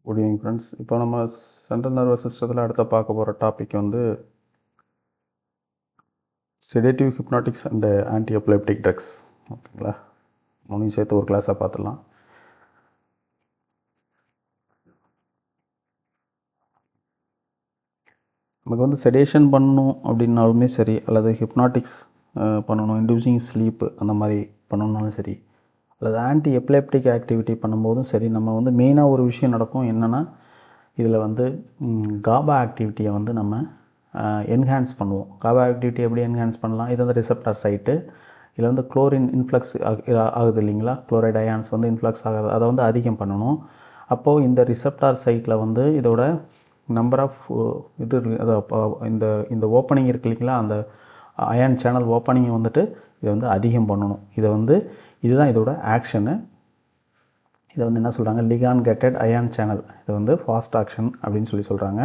Good evening friends. இப்போ நம்ம central nervous சிஸ்டத்தில் அடுத்த பார்க்க போகிற டாபிக் வந்து sedative hypnotics and anti epileptic drugs. ஓகேங்களா, மூணையும் சேர்த்து ஒரு கிளாஸாக பார்த்துடலாம். நமக்கு வந்து செடேஷன் பண்ணணும் அப்படின்னாலுமே சரி, அல்லது ஹிப்னாட்டிக்ஸ் பண்ணணும், இன்டியூசிங் ஸ்லீப்பு அந்த மாதிரி பண்ணணுன்னாலும் சரி, அல்லது ஆன்டி எபிலெப்டிக் ஆக்டிவிட்டி பண்ணும்போதும் சரி, நம்ம வந்து மெயினாக ஒரு விஷயம் நடக்கும். என்னென்னா, இதில் வந்து காபா ஆக்டிவிட்டியை வந்து நம்ம என்ஹான்ஸ் பண்ணுவோம். காபா ஆக்டிவிட்டி எப்படி என்ஹான்ஸ் பண்ணலாம்? இது வந்து ரிசப்டார் சைட்டு. இதில் வந்து குளோரின் இன்ஃப்ளக்ஸ் ஆகுது இல்லைங்களா, குளோரைட் அயான்ஸ் வந்து இன்ஃப்ளக்ஸ் ஆகுது, அதை வந்து அதிகம் பண்ணணும். அப்போது இந்த ரிசப்டார் சைட்டில் வந்து இதோட நம்பர் ஆஃப் இது இந்த இந்த ஓப்பனிங் இருக்கு இல்லைங்களா, அந்த அயான் சேனல் ஓப்பனிங்கை வந்துட்டு இதை வந்து அதிகம் பண்ணணும். இதை வந்து இதுதான் இதோட ஆக்ஷனு. இதை வந்து என்ன சொல்கிறாங்க, லிகான் கேட்டட் அயான் சேனல். இது வந்து ஃபாஸ்ட் ஆக்ஷன் அப்படின்னு சொல்கிறாங்க.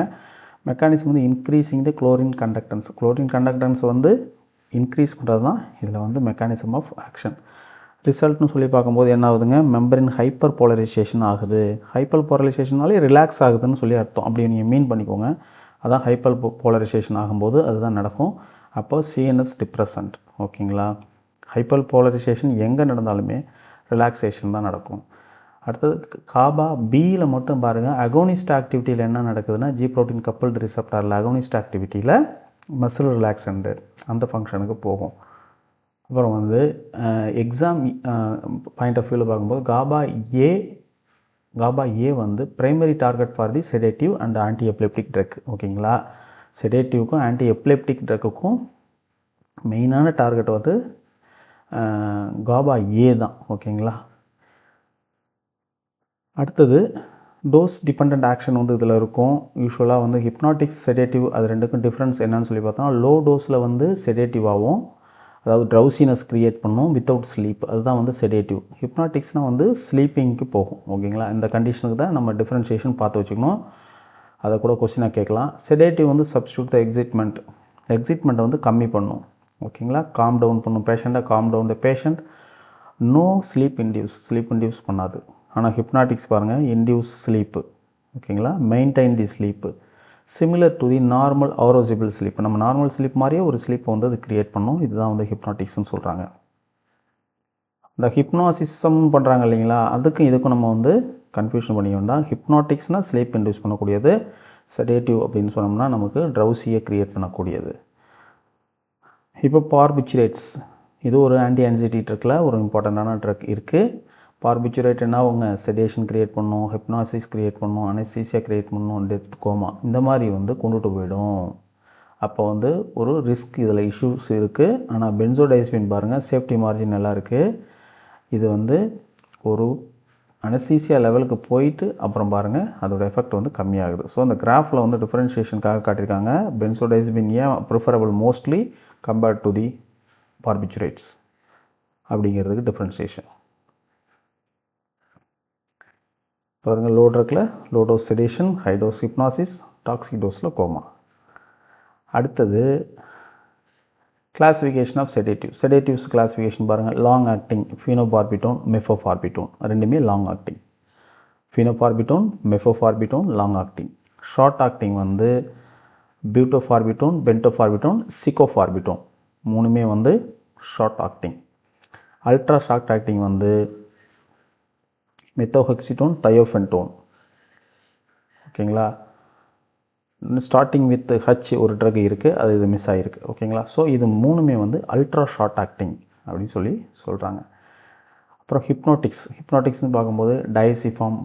மெக்கானிசம் வந்து increasing the chlorine conductance. Chlorine conductance வந்து இன்க்ரீஸ் பண்ணுறது தான் இதில் வந்து மெக்கானிசம் ஆஃப் ஆக்ஷன். ரிசல்ட்னு சொல்லி பார்க்கும்போது என்ன ஆகுதுங்க, மெம்பரின் ஹைப்பர் போலரைசேஷன் ஆகுது. ஹைப்பர் போலரைசேஷனாலே ரிலாக்ஸ் ஆகுதுன்னு சொல்லி அர்த்தம். அப்படி நீங்கள் மீன் பண்ணிக்கோங்க. அதான் ஹைப்பர் போலரைசேஷன் ஆகும்போது அதுதான் நடக்கும். அப்போ சிஎன்எஸ் டிப்ரெசன்ட். ஓகேங்களா, ஹைப்பர் போலரைசேஷன் எங்கே நடந்தாலுமே ரிலாக்ஸேஷன் தான் நடக்கும். அடுத்தது காபா பியில் மட்டும் பாருங்கள், அகோனிஸ்ட் ஆக்டிவிட்டியில் என்ன நடக்குதுன்னா, ஜி ப்ரோட்டீன் கப்புல்டு ரிசப்டாரில் அகோனிஸ்ட் ஆக்டிவிட்டியில் மசில் ரிலாக்ஸண்டு அந்த ஃபங்க்ஷனுக்கு போகும். அப்புறம் வந்து எக்ஸாம் பாயிண்ட் ஆஃப் வியூவில் பார்க்கும்போது காபா ஏ வந்து primary target for the sedative and anti epileptic drug. ஓகேங்களா, செடேட்டிவ்க்கும் ஆன்டி எபிலெப்டிக் ட்ரக்குக்கும் மெயினான டார்கெட் வந்து காபா ஏ தான். ஓகேங்களா, அடுத்தது டோஸ் டிபெண்ட் ஆக்ஷன் வந்து இதில் இருக்கும். யூஸ்வலாக வந்து ஹிப்னாட்டிக்ஸ் செடேட்டிவ் அது ரெண்டுக்கும் டிஃப்ரென்ஸ் என்னன்னு சொல்லி பார்த்தோம்னா, லோ டோஸில் வந்து செடேட்டிவாகவும், அதாவது ட்ரௌசினஸ் க்ரியேட் பண்ணும் வித்தவுட் ஸ்லீப், அதுதான் வந்து செடேட்டிவ். ஹிப்னாட்டிக்ஸ்னால் வந்து ஸ்லீப்பிங்க்கு போகும். ஓகேங்களா, இந்த கண்டிஷனுக்கு தான் நம்ம டிஃப்ரென்ஷியேஷன் பார்த்து வச்சுக்கணும். அதை கூட கொஸ்டினாக கேட்கலாம். செடேட்டிவ் வந்து சப்ஸ்டியூட் த எக்ஸிட்மெண்ட்டை வந்து கம்மி பண்ணும். ஓகேங்களா, காம் டவுன் பண்ணும் பேஷண்ட்டை, calm down the patient. No sleep induce பண்ணாது. ஆனால் ஹிப்னாட்டிக்ஸ் பாருங்கள், இன்டியூஸ் ஸ்லீப்பு. ஓகேங்களா, maintain the sleep similar to the normal arousable sleep. நம்ம நார்மல் ஸ்லீப் மாதிரியே ஒரு ஸ்லீப்பை வந்து அது க்ரியேட் பண்ணும். இதுதான் வந்து ஹிப்னாட்டிக்ஸ்னு சொல்கிறாங்க. இந்த ஹிப்னாசிசம் பண்ணுறாங்க இல்லைங்களா, அதுக்கும் இதுக்கும் நம்ம வந்து கன்ஃபியூஷன் பண்ணிக்க வேண்டாம். ஹிப்னாட்டிக்ஸ்னால் ஸ்லீப் இன்டியூஸ் பண்ணக்கூடியது, செடேட்டிவ் அப்படின்னு சொன்னோம்னா நமக்கு ட்ரௌசியை க்ரியேட் பண்ணக்கூடியது. இப்போ பார்பிச்சுரேட்ஸ், இது ஒரு ஆன்டி ஆன்சைட்டி ட்ரக்கில் ஒரு இம்பார்ட்டண்ட்டான ட்ரக் இருக்குது. பார்பிச்சுரேட் என்ன அவங்க செடேஷன் க்ரியேட் பண்ணும், ஹிப்னாசிஸ் க்ரியேட் பண்ணும், அனஸ்தீசியா க்ரியேட் பண்ணும், டெத், கோமா இந்த மாதிரி வந்து கொண்டுட்டு போயிடும். அப்போ வந்து ஒரு ரிஸ்க் இதில் இஷ்யூஸ் இருக்குது. ஆனால் பென்சோடைஸ்பின் பாருங்கள், சேஃப்டி மார்ஜின் நல்லா இருக்குது. இது வந்து ஒரு அனஸ்தீசியா லெவலுக்கு போயிட்டு அப்புறம் பாருங்கள் அதோட எஃபெக்ட் வந்து கம்மியாகுது. ஸோ அந்த கிராஃபில் வந்து டிஃப்ரென்ஷியேஷனுக்காக காட்டியிருக்காங்க. பென்சோடைஸ்பின் ஏன் preferable mostly compared to the barbiturates அப்படிங்கிறதுக்கு டிஃப்ரென்ஷியேஷன் பாருங்கள். லோ ட்ரக்கில் low dose sedation, high dose hypnosis, toxic டோஸில் கோமா. அடுத்தது கிளாஸிஃபிகேஷன் ஆஃப் செடேட்டிவ்ஸ் கிளாஸிஃபிகேஷன் பாருங்கள். லாங் ஆக்டிங் ஃபீனோபார்பிட்டோன், மெஃபோபார்பிட்டோன் ரெண்டுமே long acting. Phenobarbitone, mephobarbitone long acting. Short acting வந்து butobarbitone, pentobarbitone, secobarbitone மூணுமே வந்து short acting. Ultra short acting வந்து methohexitone, thiopentone. ஓகேங்களா, starting with H ஒரு ட்ரக் இருக்குது, அது இது மிஸ் ஆகிருக்கு. ஓகேங்களா, ஸோ இது மூணுமே வந்து அல்ட்ரா ஷார்ட் ஆக்டிங் அப்படின்னு சொல்கிறாங்க. அப்புறம் ஹிப்னாட்டிக்ஸ்னு பார்க்கும்போது டயசிபாம்,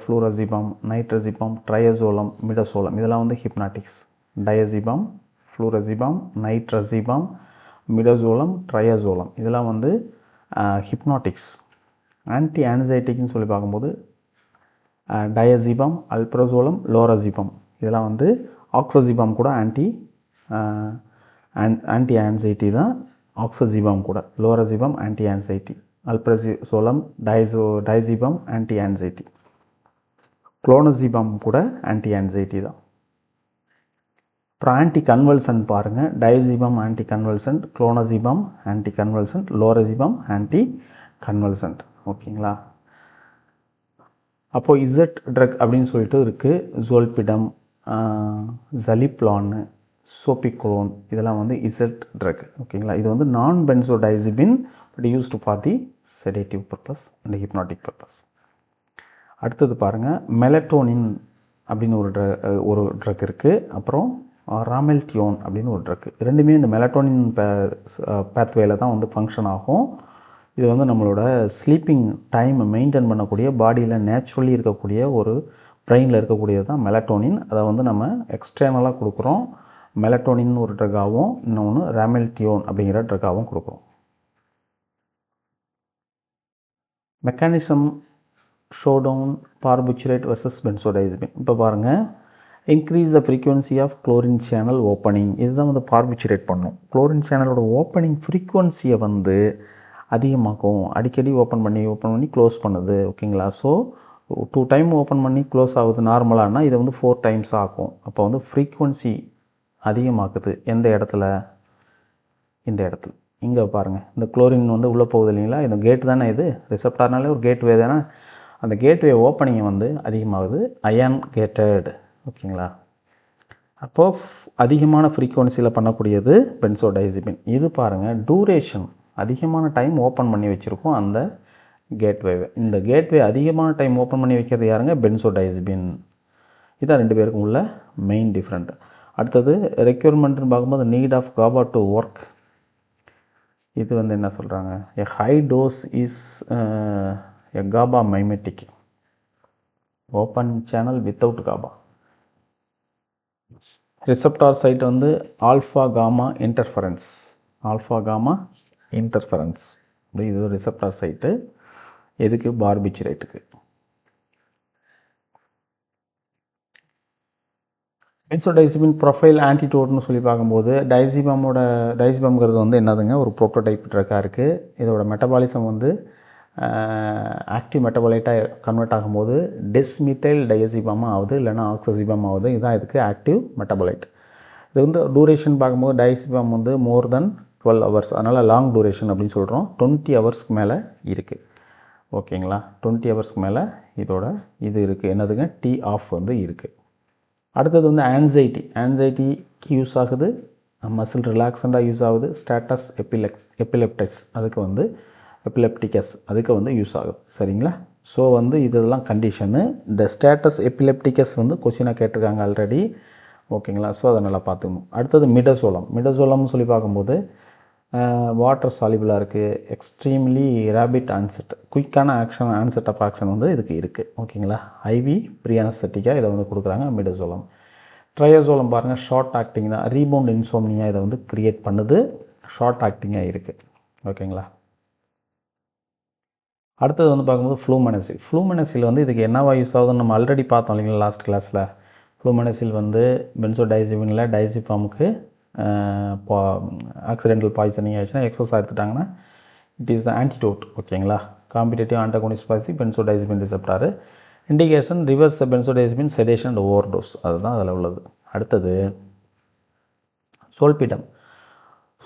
ஃப்ளூரசிபாம், நைட்ரசிபாம், ட்ரையசோலம், மிடசோலம் இதெல்லாம் வந்து ஹிப்னாட்டிக்ஸ். டயசிபாம், ஃப்ளூரசிபாம், நைட்ரசிபாம், மிடசோலம், ட்ரையசோலம் இதெல்லாம் வந்து ஹிப்னாட்டிக்ஸ். ஆன்டி ஆன்சைட்டிக்னு சொல்லி பார்க்கும்போது டயசிபாம், அல்ப்ரசோலம், லோரசிபாம் இதெல்லாம் வந்து ஆக்சசிபாம் கூட ஆன்டி ஆன்சைட்டி தான். ஆக்சசிபாம் கூட, லோரசிபாம் ஆன்டி ஆன்சைட்டி, அல்ப்ரசோலம், டயசிபாம் ஆன்டி ஆன்சைட்டி, குளோனசிபாம் கூட ஆன்டி ஆன்சைட்டி தான். அப்புறம் ஆன்டி கன்வல்சன்ட் பாருங்கள். டயசிபாம் anti convulsant, குளோனசிபாம் anti convulsant, லோரசிபாம் anti convulsant. ஓகேங்களா, அப்போது இசட் ட்ரக் அப்படின்னு சொல்லிட்டு இருக்குது. ஜோல்பிடம், ஜலிப்ளான், சோபிக்ளோன், இதெல்லாம் வந்து இசட் ட்ரக். ஓகேங்களா. இது வந்து நான் benzodiazepine but used for the sedative purpose and hypnotic purpose. அடுத்தது பாருங்கள், மெலட்டோனின் அப்படின்னு ஒரு ட்ரக் இருக்குது. அப்புறம் ராமெல்டியோன் அப்படின்னு ஒரு ட்ரக். ரெண்டுமே இந்த மெலட்டோனின் பேத்வேல தான் வந்து ஃபங்க்ஷன் ஆகும். இது வந்து நம்மளோட ஸ்லீப்பிங் டைம் மெயின்டைன் பண்ணக்கூடிய பாடியில் நேச்சுரலி இருக்கக்கூடிய ஒரு பிரெயினில் இருக்கக்கூடியது தான் மெலட்டோனின். அதை வந்து நம்ம எக்ஸ்டர்னலாக கொடுக்குறோம். மெலட்டோனின் ஒரு ட்ரக்காகவும் இன்னொன்று ராமெல்டியோன் அப்படிங்கிற ட்ரக்காகவும் கொடுக்குறோம். Mechanism showdown barbiturate versus benzodiazepine. இப்போ பாருங்கள், increase the frequency of chlorine channel opening. இதுதான் வந்து பார்பிச்சுரேட் பண்ணும். குளோரின் சேனலோட ஓப்பனிங் ஃப்ரீக்வன்சியை வந்து அதிகமாக்கும். அடிக்கடி ஓப்பன் பண்ணி க்ளோஸ் பண்ணுது. ஓகேங்களா. ஸோ 2 டைம் ஓப்பன் பண்ணி க்ளோஸ் ஆகுது நார்மலானா, இதை வந்து 4 டைம்ஸ் ஆகும். அப்போ வந்து ஃப்ரீக்வன்சி அதிகமாக்குது. எந்த இடத்துல? இந்த இடத்துல. இங்கே பாருங்கள், இந்த குளோரின் வந்து உள்ளே போகுது இல்லைங்களா. இந்த கேட்டு தானே, இது ரிசப்டார்னாலே ஒரு கேட்வே தானே. அந்த கேட்வே ஓப்பனிங்கை வந்து அதிகமாகுது. Ion gated. ஓகேங்களா. அப்போது அதிகமான ஃப்ரீக்வன்சியில் பண்ணக்கூடியது பென்சோடைசிபின். இது பாருங்கள், டூரேஷன் அதிகமான டைம் ஓப்பன் பண்ணி வச்சுருக்கோம் அந்த கேட்வேவை. இந்த கேட்வே அதிகமான டைம் ஓப்பன் பண்ணி வைக்கிறது யாருங்க? பென்சோடைசிபின். இதான் ரெண்டு பேருக்கும் உள்ள மெயின் டிஃப்ரெண்ட். அடுத்தது ரெக்யர்மெண்ட்னு பார்க்கும்போது need of GABA to work. இது வந்து என்ன சொல்கிறாங்க? A high dose is a GABA mimetic. Open channel without GABA. Receptor site வந்து alpha gamma interference. Alpha gamma interference. இது ரிசப்டார் சைட்டு. எதுக்கு? பார்பிச்சுரேட்டுக்கு. பென்சோடைசிபின் ப்ரொஃபைல் ஆன்டிடோட்னு சொல்லி பார்க்கும்போது டைசிபம்ங்கிறது வந்து என்னதுங்க? ஒரு ப்ரோட்டோடைப் ட்ரக்காக இருக்குது. இதோட மெட்டபாலிசம் வந்து ஆக்டிவ் மெட்டபாலைட்டாக கன்வெர்ட் ஆகும்போது டெஸ்மித்தைல் டையசிபமாக ஆகுது, இல்லைனா ஆக்சசிபம் ஆகுது. இதுதான் இதுக்கு ஆக்டிவ் மெட்டபாலைட். இது வந்து டூரேஷன் பார்க்கும்போது டைசிபம் வந்து மோர் தென் 12 hours. அதனால் லாங் டூரேஷன் அப்படின்னு சொல்கிறோம். 20 ஹவர்ஸ்க்கு மேலே இருக்குது. ஓகேங்களா. 20 ஹவர்ஸ்க்கு மேலே இதோட இது இருக்குது. என்னதுங்க? டீ ஆஃப் வந்து இருக்குது. அடுத்தது வந்து ஆன்சைட்டிக்கு யூஸ் ஆகுது. மசில் ரிலாக்ஸண்டாக யூஸ் ஆகுது. ஸ்டேட்டஸ் எபிலெப்டிக்ஸ் அதுக்கு வந்து எபிலெப்டிகஸ் அதுக்கு வந்து யூஸ் ஆகுது. சரிங்களா. ஸோ வந்து இதெல்லாம் கண்டிஷனு. இந்த ஸ்டேட்டஸ் எபிலெப்டிகஸ் வந்து கொஸ்டினாக கேட்டிருக்காங்க ஆல்ரெடி. ஓகேங்களா. ஸோ அதை நல்லா பார்த்துக்கணும். அடுத்தது மிடசோலம்னு சொல்லி பார்க்கும்போது வாட்டர் சாலிபிளாக இருக்குது. எக்ஸ்ட்ரீம்லி ரேபிட் ஆன்செட், குயிக்கான ஆன்செட் ஆஃப் ஆக்ஷன் வந்து இதுக்கு இருக்குது. ஓகேங்களா. ஐவி ப்ரீஅனஸ்தட்டிக்காக இதை வந்து கொடுக்குறாங்க மிடசோலம். ட்ரையசோலம் பாருங்கள், ஷார்ட் ஆக்டிங் தான். ரீபவுண்ட் இன்சோம்னியா இதை வந்து க்ரியேட் பண்ணுது. ஷார்ட் ஆக்டிங்காக இருக்குது. ஓகேங்களா. அடுத்தது வந்து பார்க்கும்போது ஃப்ளூமெனசில் வந்து இதுக்கு என்னவா யூஸ் ஆகுதுன்னு நம்ம ஆல்ரெடி பார்த்தோம் இல்லைங்களா லாஸ்ட் கிளாஸில். ஃப்ளூமெனசில் வந்து பென்சோடைசிபினில் டைசிபாமுக்கு ஆக்சிடென்டல் பாய்சனிங் ஆகிடுச்சுன்னா எக்ஸஸாக எடுத்துட்டாங்கன்னா இட் இஸ் த ஆன்டிடோட். ஓகேங்களா. காம்படிட்டிவ் ஆன்டகோனிஸ்ட் பாசி benzodiazepine receptor. Indication reverse benzodiazepine sedation and overdose. அதுதான் அதில் உள்ளது. அடுத்தது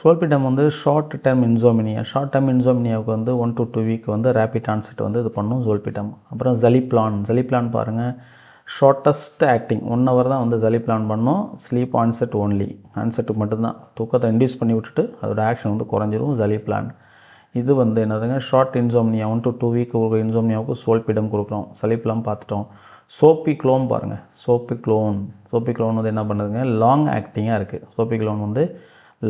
சோல்பிடம் வந்து ஷார்ட் டேர்ம் இன்சோமினியாவுக்கு வந்து 1 to 2 வீக் வந்து ரேபிட் ஆன்செட் வந்து இது பண்ணும் சோல்பிடம். அப்புறம் ஜலிப்ளான் பாருங்கள், ஷார்ட்டஸ்ட் ஆக்டிங் 1 hour தான் வந்து ஜலிப்ளான் பண்ணோம். ஸ்லீப் ஆன்செட் ஓன்லி, ஆன்செட்டுக்கு மட்டும்தான். தூக்கத்தை இன்டியூஸ் பண்ணி விட்டுட்டு அதோட ஆக்ஷன் வந்து குறைஞ்சிரும் ஜலிப்ளான். இது வந்து என்னதுங்க? ஷார்ட் இன்சோம்னியா 1 to 2 வீக் ஒரு இன்சோம்னியாவுக்கு சோல்பிடம் கொடுக்குறோம். ஜலிப்ளான் பார்த்துட்டோம். சோபிக்ளோன் பாருங்கள், சோபிக்ளோன் வந்து என்ன பண்ணுதுங்க? லாங் ஆக்டிங்காக இருக்குது. சோபிக்ளோன் வந்து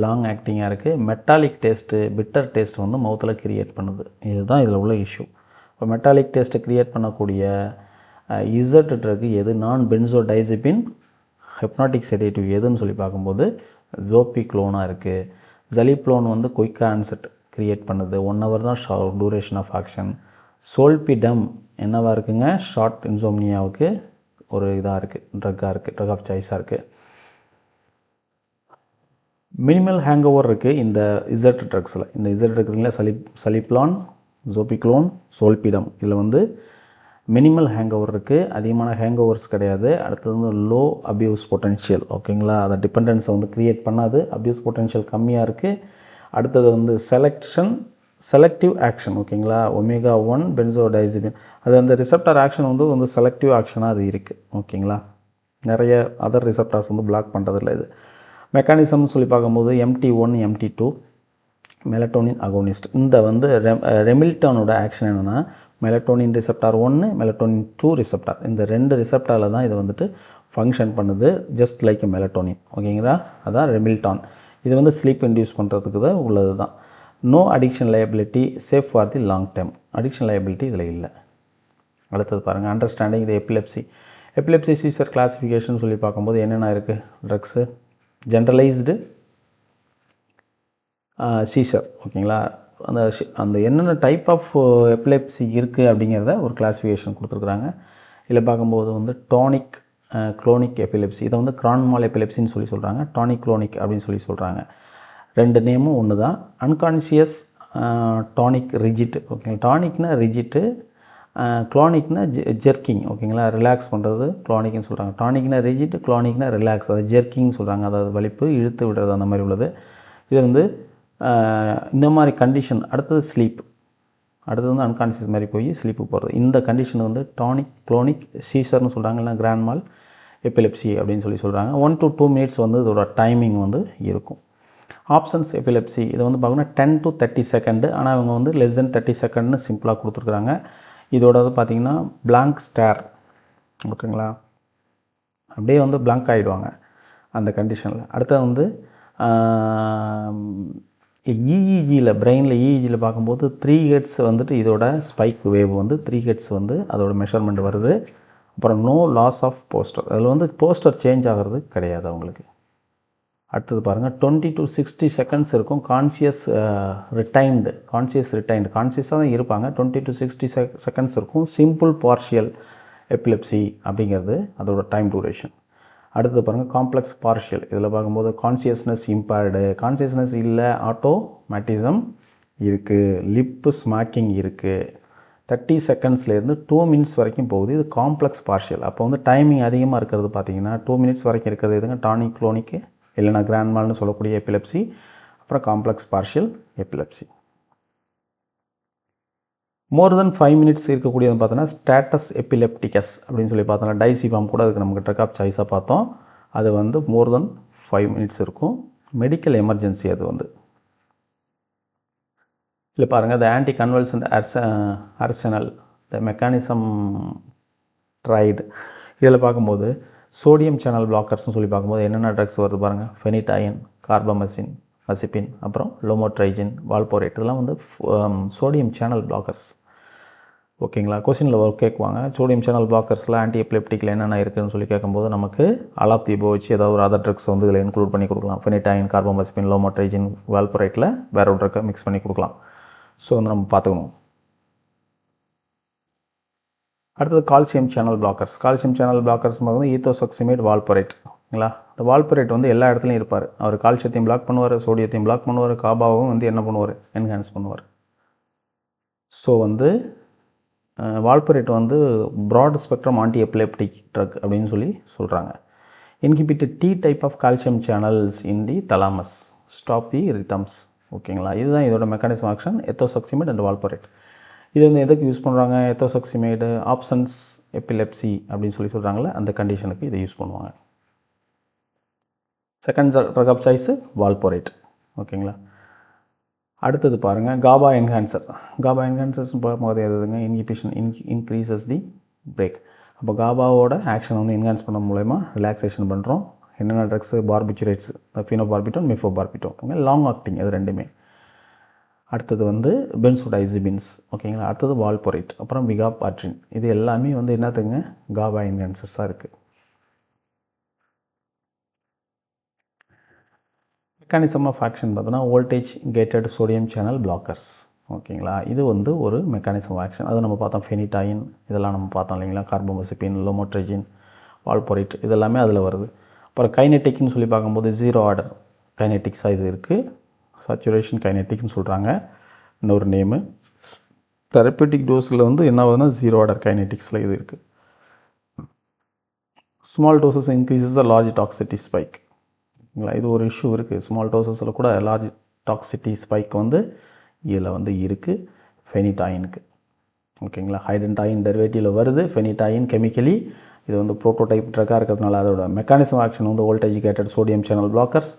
லாங் ஆக்டிங்காக இருக்குது. மெட்டாலிக் டேஸ்ட்டு, பிட்டர் டேஸ்ட் வந்து மவுத்தில் கிரியேட் பண்ணுது. இதுதான் இதில் உள்ள இஷ்யூ. இப்போ மெட்டாலிக் டேஸ்ட்டை கிரியேட் பண்ணக்கூடிய இசட் ட்ரக் எது? நான் பென்சோடைசிபின் ஹிப்னாட்டிக் செடேட்டிவ் எதுன்னு சொல்லி பார்க்கும்போது ஜோபிக்ளோனாக இருக்குது. ஜலிப்ளோன் வந்து குயிக்காக ஆன்செட் கிரியேட் பண்ணுது. 1 hour தான் டூரேஷன் ஆஃப் ஆக்ஷன். சோல்பிடம் என்னவாக இருக்குங்க? ஷார்ட் இன்சோம்னியாவுக்கு ஒரு இதாக இருக்குது, ட்ரக் ஆஃப் சாய்ஸாக இருக்குது. மினிமல் ஹேங் ஓவர் இருக்குது இந்த இசட் ட்ரக்ஸில். இந்த இசட் ட்ரக்ஸில் சலிப்ளான், ஜோபிக்ளோன், சோல்பிடம் இதில் வந்து மினிமல் ஹேங் ஓவர் இருக்குது. அதிகமான ஹேங் ஓவர்ஸ் கிடையாது. அடுத்தது வந்து லோ அப்யூஸ் பொட்டென்ஷியல். ஓகேங்களா. அதை டிபெண்டன்ஸை வந்து க்ரியேட் பண்ணாது. அப்யூஸ் பொட்டென்ஷியல் கம்மியாக இருக்குது. அடுத்தது வந்து செலெக்ஷன் செலக்டிவ் ஆக்ஷன் ஓகேங்களா. ஒமேகா 1 பென்சோடைசிபின் அது அந்த ரிசெப்டார் ஆக்ஷன் வந்து செலக்டிவ் ஆக்ஷனாக அது இருக்குது ஓகேங்களா. நிறைய அதர் ரிசெப்டார்ஸ் வந்து பிளாக் பண்ணுறதில்ல. இது மெக்கானிசம்னு சொல்லி பார்க்கும்போது MT1 MT2 மெலட்டோனின் அகோனிஸ்ட். இந்த வந்து ரெமில்டானோட ஆக்ஷன் என்னென்னா மெலட்டோனின் ரிசெப்டார் 1 மெலட்டோனின் 2 ரிசெப்டார், இந்த 2 ரிசெப்டாரில் தான் இது வந்துட்டு ஃபங்க்ஷன் பண்ணுது, ஜஸ்ட் லைக் மெலட்டோனின் ஓகேங்களா. அதான் ரெமில்டான். இது வந்து ஸ்லீப் இன்டியூஸ் பண்ணுறதுக்கு தான் உள்ளது தான். No addiction liability, safe for the long time. Addiction liability இதில் இல்லை. அடுத்தது பாருங்கள், understanding the epilepsy. Epilepsy seizure classification சொல்லி பார்க்கும்போது என்னென்ன இருக்குது. ட்ரக்ஸு, ஜென்ரலைஸ்டு சீசர் ஓகேங்களா. அந்த என்னென்ன டைப் ஆஃப் எபிலெப்சி இருக்குது அப்படிங்கிறத ஒரு கிளாஸிஃபிகேஷன் கொடுத்துருக்குறாங்க. இதில் பார்க்கும்போது வந்து டானிக் குளோனிக் எபிலெப்சி, இதை வந்து கிரான்மால் எபிலெப்சின்னு சொல்லி சொல்கிறாங்க, டானிக் குளோனிக் அப்படின்னு சொல்லி சொல்கிறாங்க. ரெண்டு நேமும் ஒன்று தான். அன்கான்ஷியஸ் டானிக் ரிஜிட் ஓகேங்களா. டானிக்னா ரிஜிட்டு, குளோனிக்னா ஜெர்க்கிங் ஓகேங்களா, ரிலாக்ஸ் பண்ணுறது குளோனிக்னு சொல்கிறாங்க. டானிக்னா ரிஜிட், குளோனிக்னா ரிலாக்ஸ், அது ஜெர்க்கிங் சொல்கிறாங்க, அதாவது வலிப்பு இழுத்து விடுறது அந்த மாதிரி உள்ளது. இது வந்து இந்த மாதிரி கண்டிஷன். அடுத்தது ஸ்லீப், அடுத்தது வந்து அன்கான்ஷியஸ் மாதிரி போய் ஸ்லீப்பு போகிறது. இந்த கண்டிஷன் வந்து டானிக் குளோனிக் சீசர்னு சொல்கிறாங்க, இல்லை கிராண்ட்மால் எபிலெப்சி அப்படின்னு சொல்லி சொல்கிறாங்க. 1 to 2 minutes வந்து இதோட டைமிங் வந்து இருக்கும். ஆப்ஷன்ஸ் எபிலெப்சி இதை வந்து பார்த்திங்கன்னா 10 to 30 செகண்டு, ஆனால் அவங்க வந்து லெஸ் தென் 30 செகண்ட்னு சிம்பிளாக கொடுத்துருக்குறாங்க. இதோட பார்த்திங்கன்னா பிளாங்க் ஸ்டேர் ஓகேங்களா, அப்படியே வந்து பிளாங்க் ஆகிடுவாங்க அந்த கண்டிஷனில். அடுத்தது வந்து இஇஜியில் பிரெயினில் இஇஜியில் பார்க்கும்போது 3 Hz வந்துட்டு இதோட ஸ்பைக் வேவ் வந்து 3 Hz வந்து அதோட மெஷர்மெண்ட் வருது. அப்புறம் நோ லாஸ் ஆஃப் போஸ்டர், அதில் வந்து போஸ்டர் சேஞ்ச் ஆகிறது கிடையாது அவங்களுக்கு. அடுத்தது பாருங்கள், 20 to 60 செகண்ட்ஸ் இருக்கும். ரிட்டைன்டு கான்ஷியஸாக தான் இருப்பாங்க. 20 to 60 செகண்ட்ஸ் இருக்கும். சிம்பிள் பார்ஷியல் எபிலெப்சி அப்படிங்கிறது அதோட டைம் டூரேஷன். அடுத்தது பாருங்கள், காம்ப்ளெக்ஸ் பார்ஷியல். இதில் பார்க்கும்போது கான்ஷியஸ்னஸ் இம்பேர்டு, கான்ஷியஸ்னஸ் இல்லை, ஆட்டோமேட்டிசம் இருக்குது, லிப்பு ஸ்மாக்கிங் இருக்குது. 30 செகண்ட்ஸ்லேருந்து 2 minutes வரைக்கும் போகுது. இது காம்ப்ளெக்ஸ் பார்ஷியல். அப்போ வந்து டைமிங் அதிகமாக இருக்கிறது பார்த்திங்கன்னா 2 minutes வரைக்கும் இருக்கிறது எதுங்க, டானிக் குளோனிக்கு இல்லைனா கிராண்ட்மால்னு சொல்லக்கூடிய எபிலெப்சி. அப்புறம் காம்ப்ளெக்ஸ் பார்ஷியல் எபிலெப்சி. மோர் தென் 5 minutes இருக்கக்கூடியது பார்த்தோன்னா ஸ்டேட்டஸ் எபிலெப்டிகஸ் அப்படின்னு சொல்லி பார்த்தோம்னா டைசிபாம் கூட அதுக்கு நமக்கு ட்ரக் ஆஃப் சாய்ஸாக பார்த்தோம். அது வந்து மோர் தென் 5 minutes இருக்கும். மெடிக்கல் எமர்ஜென்சி அது வந்து. இல்லை பாருங்கள், the anticonvulsant arsenal the mechanism tried. இதில் பார்க்கும்போது சோடியம் சேனல் பிளாக்கர்ஸ்னு சொல்லி பார்க்கும்போது என்னென்ன ட்ரக்ஸ் வருது பாருங்கள், ஃபெனிடைன், கார்பமசின், அசிபின், அப்புறம் லோமோட்ரைஜின், வால்போரேட். இதெல்லாம் வந்து சோடியம் சேனல் பிளாக்கர்ஸ் ஓகேங்களா. கொஸ்டினில் கேட்குவாங்க, சோடியம் சேனல் பிளாக்கர்ஸில் ஆன்டி எபிலெப்டிக்கில் என்னென்ன இருக்குதுன்னு சொல்லி கேட்கும்போது நமக்கு ஆல் ஆஃப் தி அபோவ் வச்சு ஏதாவது ஒரு அதர் ட்ரக்ஸ் வந்து இதில் இன்க்ளூட் பண்ணி கொடுக்கலாம். ஃபெனிடைன், கார்பமசின், லோமோட்ரைஜின், வால்போரேட்டில் வேற ஒரு ட்ரக்கை மிக்ஸ் பண்ணி கொடுக்கலாம். ஸோ வந்து நம்ம பார்த்துக்கணும். அடுத்தது calcium channel blockers. Calcium channel blockers பார்க்கும்போது ஈத்தோசக்சிமேட், வால்போரேட் ஓகேங்களா. இந்த வால்போரேட் வந்து எல்லா இடத்துலையும் இருப்பார். அவர் கால்சியத்தையும் பிளாக் பண்ணுவார், சோடியத்தையும் பிளாக் பண்ணுவார், காபாவும் வந்து என்ன பண்ணுவார், என்ஹான்ஸ் பண்ணுவார். ஸோ வந்து வால்போரேட் வந்து broad spectrum anti epileptic drug அப்படின்னு சொல்லி சொல்கிறாங்க. Inhibited T type of calcium channels in the thalamus, stop the rhythms ஓகேங்களா. இதுதான் இதோட mechanism action, ethosuximide and valproate. இது வந்து எதுக்கு யூஸ் பண்ணுறாங்க, எத்தோசக்சிமேடு ஆப்ஷன்ஸ் எபிலெப்சி அப்படின்னு சொல்லி சொல்கிறாங்களே அந்த கண்டிஷனுக்கு இதை யூஸ் பண்ணுவாங்க. செகண்ட் ட்ரக் ஆஃப் சாய்ஸு வால்போரேட் ஓகேங்களா. அடுத்தது பாருங்கள், காபா என்ஹான்சர். காபா என்ஹான்சர்ஸ் பார்க்கும்போது எதுங்க, இன்ஹிபிஷன் இன்க்ரீசஸ் தி பிரேக். அப்போ காபாவோட ஆக்ஷன் வந்து என்ஹான்ஸ் பண்ண மூலயமா ரிலாக்ஸேஷன் பண்ணுறோம். என்னென்ன ட்ரக்ஸு, பார்பிச்சுரேட்ஸ், ஃபினோபார்பிட்டோன், மெஃபோபார்பிட்டோன் ஓகேங்களா, லாங் ஆக்டிங் அது ரெண்டுமே. அடுத்தது வந்து பென்சோடைசிபின்ஸ் ஓகேங்களா. அடுத்தது வால்போரேட், அப்புறம் விகாபாட்ரின். இது எல்லாமே வந்து என்னத்துங்க, காபா என்ஹான்சர்ஸாக இருக்குது. மெக்கானிசம் ஆஃப் ஆக்ஷன் பார்த்தோன்னா voltage gated sodium channel blockers ஓகேங்களா. இது வந்து ஒரு மெக்கானிசம் ஆஃப் ஆக்ஷன். அது நம்ம பார்த்தோம், ஃபெனிடைன் இதெல்லாம் நம்ம பார்த்தோம் இல்லைங்களா, கார்பமசிபின், லோமோட்ரைஜின், வால்போரேட் இதெல்லாமே அதில் வருது. அப்புறம் கைனெட்டிக்னு சொல்லி பார்க்கும்போது 0 ஆர்டர் கைனெட்டிக்ஸாக இது இருக்குது. சாச்சுரேஷன் கைனெட்டிக்னு சொல்கிறாங்க இன்னொரு நேமு. தெரப்பட்டிக் டோஸில் வந்து என்ன ஆகுதுன்னா 0 ஆர்டர் கைனெட்டிக்ஸில் இது இருக்குது. Small doses increases a large toxicity spike ஓகேங்களா. இது ஒரு இஷ்யூ இருக்குது. ஸ்மால் டோசஸில் கூட லார்ஜ் டாக்ஸிட்டி ஸ்பைக் வந்து இதில் வந்து இருக்குது ஃபெனிடாயினுக்கு. ஓகேங்களா, ஹைட்ரன்டாயின் டெரிவேட்டிவில் வருது ஃபெனிடாயின் கெமிக்கலி. இது வந்து ப்ரோட்டோடைப் ட்ரக்காக இருக்கிறதுனால அதோட மெக்கானிசம் ஆக்ஷன் வந்து voltage gated sodium channel blockers.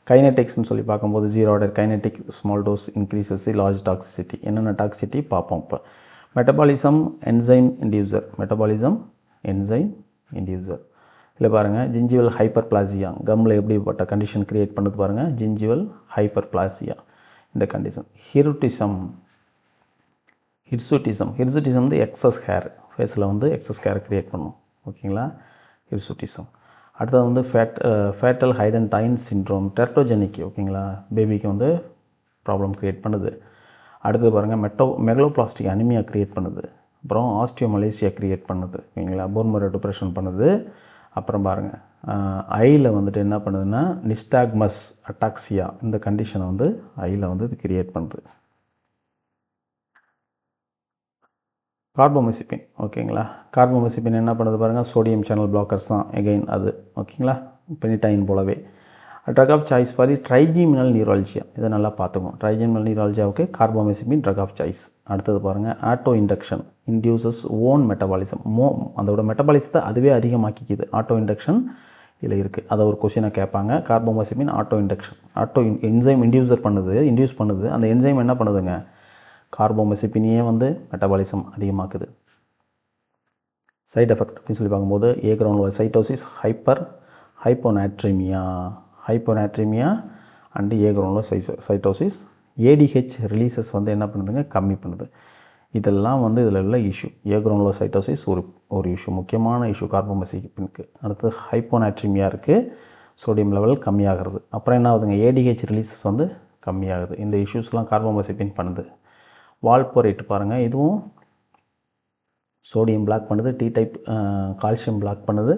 கைனெட்டிக்ஸ்னு சொல்லி பார்க்கும்போது zero order kinetic, small dose increases large toxicity. என்னென்ன டாக்ஸிசிட்டி பார்ப்போம் இப்போ. Metabolism enzyme inducer, metabolism enzyme inducer. இல்லை பாருங்கள், ஜிஞ்சிவல் ஹைப்பர் பிளாசியா, கம்மில் எப்படிப்பட்ட கண்டிஷன் க்ரியேட் பண்ணுது பாருங்கள், ஜிஞ்சிவல் ஹைப்பர் பிளாசியா இந்த கண்டிஷன். ஹிருட்டிசம், ஹிர்சுட்டிசம் வந்து எக்ஸஸ் ஹேர், ஃபேஸில் வந்து எக்ஸஸ் ஹேர் க்ரியேட் பண்ணும். ஓகேங்களா, ஹிர்சுட்டிசம். அடுத்தது வந்து ஃபேட்டல் ஹைடன்டைன் சிண்ட்ரோம், டெர்டோஜெனிக். ஓகேங்களா, பேபிக்கு வந்து ப்ராப்ளம் க்ரியேட் பண்ணுது. அடுத்தது பாருங்கள், மெகலோபிளாஸ்டிக் அனிமியா க்ரியேட் பண்ணுது. அப்புறம் ஆஸ்டியோமலேசியா க்ரியேட் பண்ணுது. ஓகேங்களா, போன் மேரோ டிப்ரெஷன் பண்ணுது. அப்புறம் பாருங்கள், ஐயில் வந்துட்டு என்ன பண்ணுதுன்னா நிஸ்டாக்மஸ் அட்டாக்சியா இந்த கண்டிஷனை வந்து ஐயில் வந்து இது க்ரியேட் பண்ணுது. கார்போமெசிபின். ஓகேங்களா, கார்போமெசிபின் என்ன பண்ணுது பாருங்கள், சோடியம் சேனல் பிளாக்கர்ஸ் தான் எகைன் அது. ஓகேங்களா, பெனிடைன் போலவே. Drug of choice for trigeminal neuralgia, இதை நல்லா பார்த்துக்கணும். ட்ரைஜிமினல் நியூராலஜியாவுக்கு கார்போமெசிபின் ட்ரக் ஆஃப் சாய்ஸ். அடுத்தது பாருங்கள், auto induction induces own metabolism. அதோட மெட்டபாலிசத்தை அதுவே அதிகமாக்கிக்குது. ஆட்டோ இண்டக்ஷன் இதில் இருக்குது. அதை ஒரு கொஸ்டினை கேட்பாங்க. Carbamazepine auto induction, auto enzyme induce பண்ணுது. அந்த என்சைம் என்ன பண்ணுதுங்க, கார்போமெசிபினியே வந்து மெட்டபாலிசம் அதிகமாக்குது. சைட் எஃபெக்ட் அப்படின்னு சொல்லி பார்க்கும்போது agranulocytosis, hyponatremia and agranulocytosis. ADH releases வந்து என்ன பண்ணுதுங்க, கம்மி பண்ணுது. இதெல்லாம் வந்து இதில் உள்ள இஷ்யூ. ஏ கிரவுண்ட் சைட்டோசிஸ் ஒரு இஷ்யூ, முக்கியமான இஷ்யூ கார்போமெசிபினுக்கு. அடுத்து ஹைப்போநாட்ரிமியா இருக்குது, சோடியம் லெவல் கம்மியாகிறது. அப்புறம் என்ன ஆகுதுங்க, ஏடிஹெச் ரிலீசஸ் வந்து கம்மியாகுது. இந்த இஷ்யூஸ்லாம் கார்போமெசிபின் பண்ணுது. வால்போரேட் பாருங்கள், இதுவும் சோடியம் பிளாக் பண்ணுது, டி டைப் கால்சியம் பிளாக் பண்ணுது,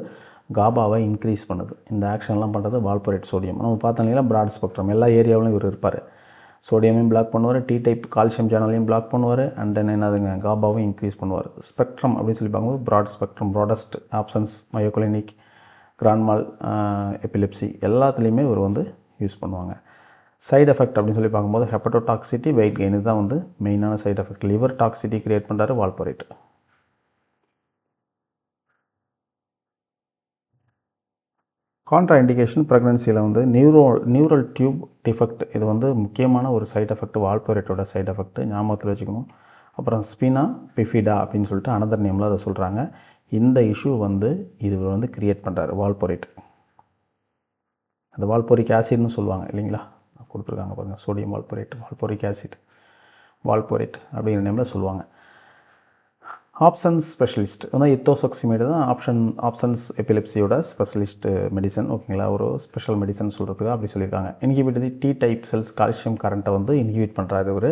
காபாவை இன்க்ரீஸ் பண்ணுது. இந்த ஆக்ஷன்லாம் பண்ணுறது வால்போரேட் சோடியம். நம்ம பார்த்தோம்னா ப்ராட் ஸ்பெக்ட்ரம் எல்லா ஏரியாவிலும் இவர் இருப்பார். சோடியமையும் பிளாக் பண்ணுவார், டி டைப் கால்சியம் சேனலையும் பிளாக் பண்ணுவார், அண்ட் தென் என்னதுங்க காபாவும் இன்க்ரீஸ் பண்ணுவார். ஸ்பெக்ட்ரம் அப்படின்னு சொல்லி பார்க்கும்போது ப்ராட் ஸ்பெக்ட்ரம், ப்ராடஸ்ட் ஆப்ஷன்ஸ், மயோக்ளினிக், கிராண்ட்மால் எபிலெப்சி எல்லாத்துலேயுமே இவர் வந்து யூஸ் பண்ணுவாங்க. சைடு எஃபெக்ட் அப்படின்னு சொல்லி பார்க்கும்போது ஹெப்படோடாக்சிட்டி, வெயிட் கெயின், இதுதான் வந்து மெயினான side effect. Liver toxicity create பண்ணுறாரு வால்போரேட். கான்ட்ரா இண்டிகேஷன் ப்ரெக்னன்சியில் வந்து நியூரல் டியூப் டிஃபெக்ட், இது வந்து முக்கியமான ஒரு சைடு எஃபெக்ட், வால்போரேட்டோட சைடு எஃபெக்ட் ஞாபகத்தில் வச்சுக்கணும். அப்புறம் ஸ்பினா பிஃபிடா அப்படின்னு சொல்லிட்டு அனதர் நேமில் அதை சொல்கிறாங்க. இந்த இஷ்யூ வந்து இது வந்து கிரியேட் பண்ணுறாரு வால்போரேட். அந்த வால்போரிக் ஆசிட்னு சொல்லுவாங்க இல்லைங்களா, கொடுத்துருக்காங்க பாருங்கள், சோடியம் வால்போரிக் ஆசிட், வால்போரேட் அப்படிங்கிற நேமில் சொல்லுவாங்க. ஆப்ஷன்ஸ் ஸ்பெஷலிஸ்ட் வந்து இத்தோசக்சிமேடு தான் ஆப்ஷன்ஸ் எபிலெப்சியோட ஸ்பெஷலிஸ்ட் மெடிசன். ஓகேங்களா, ஒரு ஸ்பெஷல் மெடிசன் சொல்கிறதுக்கு அப்படி சொல்லியிருக்காங்க. Inhibitory T type cells calcium கரண்ட்டை வந்து இன்ஹிபிட் பண்ணுறாரு ஒரு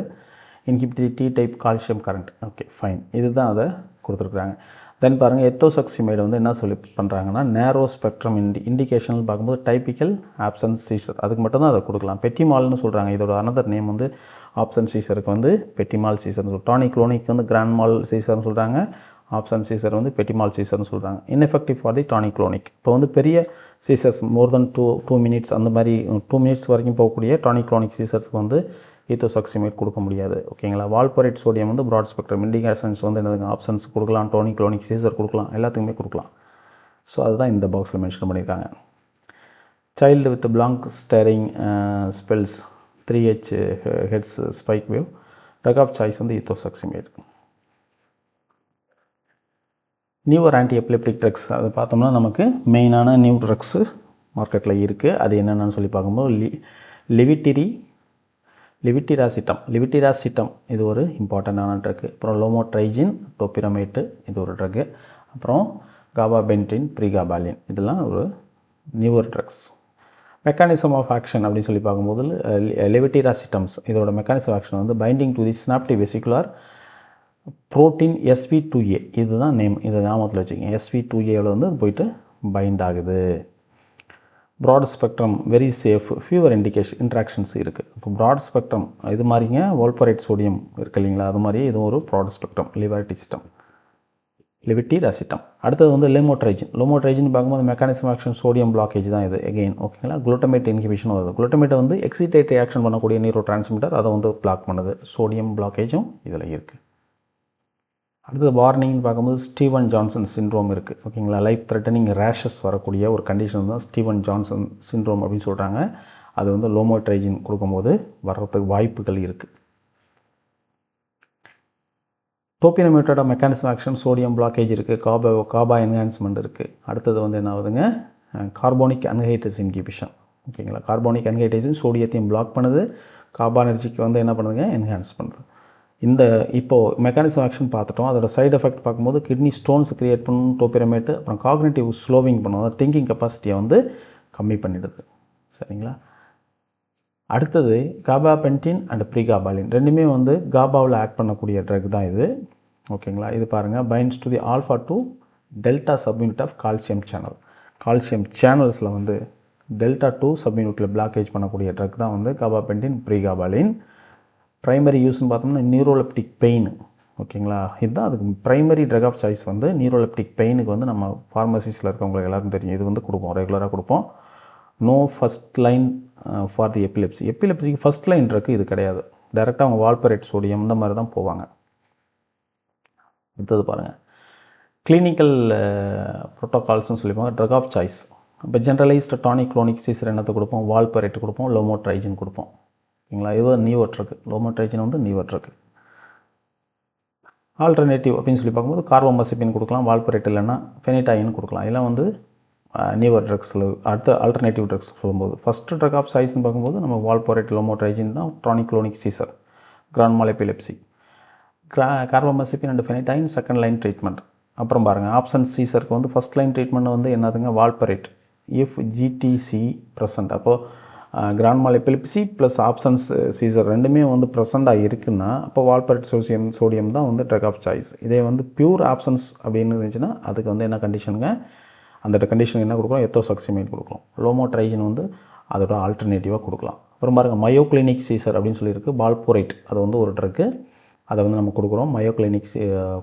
inhibitory T type calcium current. Okay fine, இதுதான் அதை கொடுத்துருக்குறாங்க. தென் பாருங்கள், எத்தோசக்சிமேடு வந்து என்ன சொல்லி பண்ணுறாங்கன்னா நேரோ ஸ்பெக்ட்ரம் இண்டிகேஷன் பார்க்கும்போது டைப்பிக்கல் ஆப்ஷன்ஸ் சீசர், அதுக்கு மட்டும்தான் அதை கொடுக்கலாம். பெட்டிமால்னு சொல்கிறாங்க. இதோட அனதர் நேம் வந்து ஆப்ஷன் சீசருக்கு வந்து பெட்டிமால் சீசர்னு சொல்லுவாங்க. டானிக் குளோனிக் வந்து கிராண்ட்மால் சீசர்னு சொல்கிறாங்க. ஆப்ஷன் சீசர் வந்து பெட்டிமால் சீசர்னு சொல்கிறாங்க. Ineffective for the tonic clonic. இப்போ வந்து பெரிய சீசர்ஸ் மோர் தென் 2 minutes அந்த மாதிரி 2 minutes வரைக்கும் போகக்கூடிய டானிக் குளோனிக் சீசர்ஸ்க்கு வந்து ஈத்தோசக்சிமேட் கொடுக்க முடியாது. ஓகேங்களா, வால்போரேட் சோடியம் வந்து ப்ராட் ஸ்பெக்ட்ரம் இண்டிகேஷன்ஸ் வந்து என்னதுங்க, ஆப்ஷன்ஸ் கொடுக்கலாம், டானிக் குளோனிக் சீசர் கொடுக்கலாம், எல்லாத்துக்குமே கொடுக்கலாம். ஸோ அதுதான் இந்த பாக்ஸில் மென்ஷன் பண்ணியிருக்காங்க. Child with blank staring spells 3H hertz spike wave, drug of choice வந்து ethosuximide. Newer anti epileptic drugs அதை பார்த்தோம்னா நமக்கு மெயினான நியூ ட்ரக்ஸு மார்க்கெட்டில் இருக்குது. அது என்னென்னு சொல்லி பார்க்கும்போது லிவிட்டிராசிட்டம் இது ஒரு இம்பார்ட்டண்ட்டான ட்ரக்கு. அப்புறம் லோமோட்ரைஜின், டோபிரமேட்டு இது ஒரு ட்ரக்கு. அப்புறம் காபாபென்டின், ப்ரீகாபாலின் இதெல்லாம் ஒரு newer drugs. Mechanism of action அப்படின்னு சொல்லி பார்க்கும்போது லெவிட்டிராசிட்டம்ஸ் இதோட மெக்கானிசம் ஆக்ஷன் வந்து binding to the synaptic vesicular protein SV2A, இதுதான் நேம், இதை ஞாபகத்தில் வச்சுக்கோங்க. SV2Aவில் வந்து போயிட்டு பைண்ட் ஆகுது. Broad spectrum very safe, fewer interactions இருக்குது. இப்போ ப்ராட் ஸ்பெக்ட்ரம் இது மாதிரிங்க வால்போரேட் சோடியம் இருக்குது இல்லைங்களா, அது மாதிரியே இதுவும் ஒரு ப்ராட் ஸ்பெக்ட்ரம் லிவர்டிசிட்டம். லெவிட்டிராசிட்டம். அடுத்தது வந்து லோமோட்ரைஜின் பார்க்கும்போது மெக்கானிசம் ஆக்ஷன் சோடியம் பிளாக்கேஜ் தான் இது எகெயின். ஓகேங்களா, குளுட்டமேட் இன்ஹிபிஷன் வருது. குளுட்டமேட்டை வந்து எக்ஸிடேட் ரியாக்ஷன் பண்ணக்கூடிய நியூரோ டிரான்ஸ்மிட்டர், அதை வந்து பிளாக் பண்ணுது. சோடியம் பிளாக்கேஜும் இதில் இருக்குது. அடுத்தது வார்னிங்னு பார்க்கும்போது ஸ்டீவன் ஜான்சன் சிண்ட்ரோம் இருக்குது. ஓகேங்களா, லைஃப் த்ரெட்டனிங் ரேஷஸ் வரக்கூடிய ஒரு கண்டிஷன் தான் ஸ்டீவன் ஜான்சன் சிண்ட்ரோம் அப்படின்னு சொல்கிறாங்க. அது வந்து லோமோட்ரைஜின் கொடுக்கும்போது வர்றதுக்கு வாய்ப்புகள் இருக்குது. டோபினமேட்டோட மெக்கானிசம் ஆக்ஷன் சோடியம் பிளாக்கேஜ் இருக்குது, காபா என்ஹான்ஸ்மெண்ட் இருக்குது. அடுத்தது வந்து என்ன ஆகுதுங்க, கார்போனிக் அன்ஹைட்ரேஸ் இன்ஹிபிஷன். ஓகேங்களா, கார்போனிக் அன்ஹைட்ரேஸ் சோடியத்தையும் பிளாக் பண்ணுது, கார்பானர்ஜிக்கு வந்து என்ன பண்ணுதுங்க, என்ஹான்ஸ் பண்ணுது. இந்த இப்போது மெக்கானிசம் ஆக்ஷன் பார்த்துட்டோம். அதோட சைடு எஃபெக்ட் பார்க்கும்போது கிட்னி ஸ்டோன்ஸ் கிரியேட் பண்ணணும் டோபினமேட்டு. அப்புறம் காக்னிட்டிவ் ஸ்லோவிங் பண்ணும், அதாவது திங்கிங் கெப்பாசிட்டியை வந்து கம்மி பண்ணிடுது. சரிங்களா, அடுத்தது காபாபென்டின் அண்ட் ப்ரீகாபாலின் ரெண்டுமே வந்து காபாவில் ஆக்ட் பண்ணக்கூடிய ட்ரக் தான் இது. ஓகேங்களா, இது பாருங்கள், binds to the alpha 2 delta subunit of calcium channel. Calcium சேனல்ஸில் வந்து டெல்டா 2 சப்யூனிட்டில் பிளாக்கேஜ் பண்ணக்கூடிய ட்ரக் தான் வந்து காபாபென்டின் ப்ரீகாபாலின். ப்ரைமரி யூஸ்ன்னு பார்த்தோம்னா நியூரோலெப்டிக் பெயின். ஓகேங்களா, இதுதான் அதுக்கு ப்ரைமரி ட்ரக் ஆஃப் சாய்ஸ் வந்து நியூரோலெப்டிக் பெயினுக்கு வந்து நம்ம ஃபார்மசிஸில் இருக்கவங்களுக்கு எல்லாருக்கும் தெரியும், இது வந்து கொடுப்போம், ரெகுலராக கொடுப்போம். No first line for the எப்பிலெப்சிக்கு ஃபஸ்ட் லைன் ட்ரக் இது கிடையாது. டைரெக்டாக அவங்க வால்பரேட் சோடியம் இந்த மாதிரி தான் போவாங்க. அடுத்தது பாருங்கள், கிளினிக்கல் ப்ரோட்டோகால்ஸ்னு சொல்லிப்பாங்க. ட்ரக் ஆஃப் சாய்ஸ் இப்போ ஜென்ரலைஸ்டு டானிக் குளோனிக் சீசர் என்னத்தை கொடுப்போம், வால்பரேட் கொடுப்போம், லோமோட்ரைஜின் கொடுப்போம். ஓகேங்களா, இது நியூவர் ட்ரக். லோமோட்ரைஜின் வந்து நியூவர் ட்ரக். ஆல்டர்னேட்டிவ் அப்படின்னு சொல்லி பார்க்கும்போது கார்போமசெபின் கொடுக்கலாம், வால்பரேட் இல்லைன்னா ஃபெனிடாயின் கொடுக்கலாம். இதெல்லாம் வந்து நியூவர் ட்ரக்ஸில் அடுத்த ஆல்டர்னேட்டிவ் ட்ரக்ஸ் சொல்லும்போது ஃபஸ்ட்டு ட்ரக் ஆஃப் சாய்ஸ்ன்னு பார்க்கும்போது நம்ம வால்பரேட், லோமோட்ரைஜின் தான் tonic clonic seizure, grand mal epilepsy. Carbamazepine and phenytoin second line treatment. அப்புறம் பாருங்கள், ஆப்ஷன் சீசருக்கு வந்து ஃபஸ்ட் லைன் ட்ரீட்மெண்ட் வந்து என்னதுங்க, வால்பரேட் இஃப் ஜிடிசி ப்ரெசன்ட். அப்போது grand mal epilepsy plus absence seizure ரெண்டுமே வந்து ப்ரெசண்ட்டாக இருக்குன்னா அப்போ வால்பரேட் சோடியம் தான் வந்து ட்ரக் ஆஃப் சாய்ஸ். இதே வந்து பியூர் ஆப்ஷன்ஸ் அப்படின்னு இருந்துச்சுன்னா அதுக்கு வந்து என்ன கண்டிஷனுங்க, அந்த கண்டிஷன் என்ன கொடுக்கலாம், எத்தோசக்சிமேட் கொடுக்கலாம். லோமோட்ரைஜின் வந்து அதோட ஆல்டர்னேட்டிவாக கொடுக்கலாம். அப்புறம் பாருங்கள், மயோக்ளினிக் சீசர் அப்படின்னு சொல்லியிருக்கு, வால்போரேட் அது வந்து ஒரு ட்ரக்கு, அதை வந்து நம்ம கொடுக்குறோம் மயோக்ளினிக்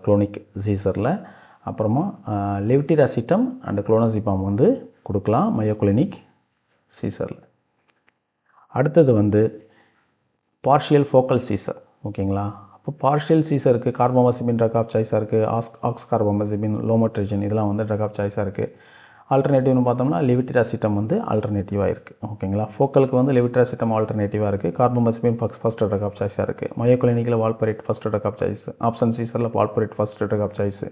குளோனிக் சீசரில். அப்புறமா லெவிட்டிராசிட்டம் அண்ட் குளோனசிபாம் வந்து கொடுக்கலாம் மயோக்ளினிக் சீசரில். அடுத்தது வந்து பார்ஷியல் ஃபோக்கல் சீசர். ஓகேங்களா, அப்போ பார்ஷியல் சீசருக்கு கார்போமசெபின் ட்ரக் ஆஃப் சாய்ஸாக இருக்குது, ஆக்ஸ் கார்போமசெபின், லோமோட்ரைஜின் இதெல்லாம் வந்து ட்ரக் ஆஃப் சாய்ஸாக இருக்குது. ஆல்டர்னேட்டிவ்னு பார்த்தோம்னா லெவிட்டிராசிட்டம் வந்து ஆல்டர்னேட்டிவாக இருக்குது. ஓகேங்களா, ஃபோக்கலுக்கு வந்து லெவிட்டிராசிட்டம் ஆல்டர்னேட்டிவாக இருக்குது, கார்போமசெபின் ஃபஸ்ட் ட்ரக் ஆஃப் சாய்ஸாக இருக்குது, மயோக்ளினிக்கில் valproate first drug of choice, option சீசரில் valproate first drug of choice,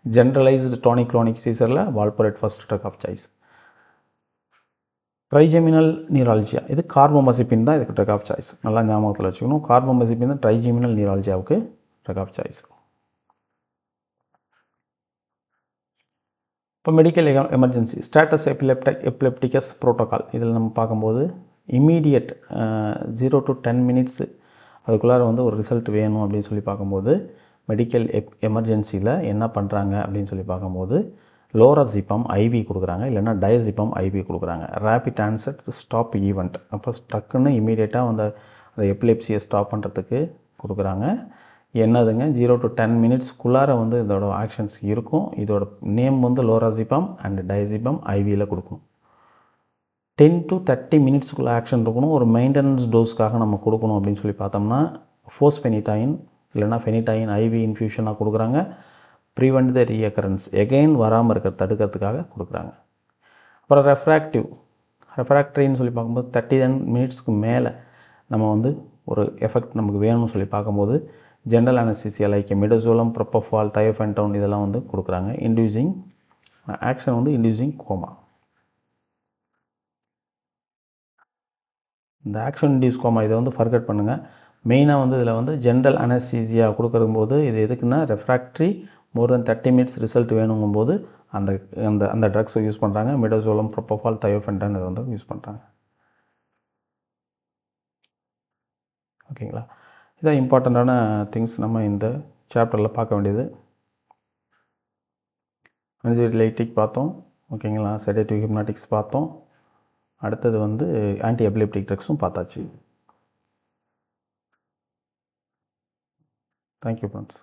generalised tonic clonic சீசரில் valproate first drug of choice. Trigeminal neuralgia, இது கார்போமசெபின் தான் இதுக்கு ட்ரக் ஆஃப் சாய்ஸ். நல்லா ஞாபகத்தில் வச்சுக்கணும், கார்போமசெபின் தான் ட்ரைஜெமினல் நியூராலஜியாவுக்கு ட்ரக் ஆஃப் சாய்ஸ். இப்போ மெடிக்கல் எமர்ஜென்சி ஸ்டேட்டஸ் எபிலெப்டிகஸ் ப்ரோட்டோகால் இதில் நம்ம பார்க்கும்போது இம்மீடியட் 0 to 10 minutes அதுக்குள்ளார வந்து ஒரு ரிசல்ட் வேணும் அப்படின்னு சொல்லி பார்க்கும்போது மெடிக்கல் எமர்ஜென்சியில் என்ன பண்ணுறாங்க அப்படின்னு சொல்லி பார்க்கும்போது லோராசிபம் ஐவி கொடுக்குறாங்க, இல்லைனா டயசிபம் ஐவி கொடுக்குறாங்க. Rapid answer to stop event. அப்போ டக்குன்னு இமீடியட்டாக அந்த எபிலெப்சியை ஸ்டாப் பண்ணுறதுக்கு கொடுக்குறாங்க. என்னதுங்க, 0 to 10 minutesக்குள்ளார வந்து இதோட ஆக்ஷன்ஸ் இருக்கும். இதோட நேம் வந்து லோராசிபம் அண்ட் டயசிபம் ஐவியில் கொடுக்கணும். 10 to 30 minutesக்குள்ளே ஆக்ஷன் இருக்கணும். ஒரு மெயின்டெனன்ஸ் டோஸ்க்காக நம்ம கொடுக்கணும் அப்படின்னு சொல்லி பார்த்தோம்னா ஃபோஸ்பெனிடைன் இல்லைனா ஃபெனிடைன் ஐவி இன்ஃபியூஷனாக கொடுக்குறாங்க. ப்ரிவெண்ட் த ரீஅக்கரன்ஸ், எகெயின் வராமல் இருக்கிற தடுக்கிறதுக்காக கொடுக்குறாங்க. அப்புறம் ரெஃப்ராக்டரின்னு சொல்லி பார்க்கும்போது 30 minutesக்கு மேலே நம்ம வந்து ஒரு எஃபெக்ட் நமக்கு வேணும்னு சொல்லி பார்க்கும்போது ஜென்ரல் அனஸ்தீசியா லைக் மிடசோலம், ப்ரோபோஃபால், தயோஃபென்டோன் இதெல்லாம் வந்து கொடுக்குறாங்க. இன்டியூசிங் ஆக்ஷன் வந்து இன்டியூசிங் கோமா. இந்த ஆக்ஷன் இன்டியூஸ் கோமா இதை வந்து ஃபர்கெட் பண்ணுங்கள். மெயினாக வந்து இதில் வந்து ஜென்ரல் அனஸ்தீசியா கொடுக்கும்போது இது எதுக்குன்னா ரெஃப்ராக்டரி மோர் தென் 30 minutes ரிசல்ட் வேணுங்கும்போது அந்த அந்த அந்த ட்ரக்ஸை யூஸ் பண்ணுறாங்க. மிடசோலம், ப்ரோபோஃபால், தயோஃபென்டான் இதை வந்து யூஸ் பண்ணுறாங்க. ஓகேங்களா, இதான் இம்பார்ட்டண்ட்டான திங்ஸ் நம்ம இந்த சாப்டரில் பார்க்க வேண்டியது. ஆன்சியோலைட்டிக் பார்த்தோம். ஓகேங்களா, செடேட்டிவ் ஹிப்னாட்டிக்ஸ் பார்த்தோம். அடுத்தது வந்து ஆன்டி எபிலெப்டிக் ட்ரக்ஸும் பார்த்தாச்சு. Thank you friends.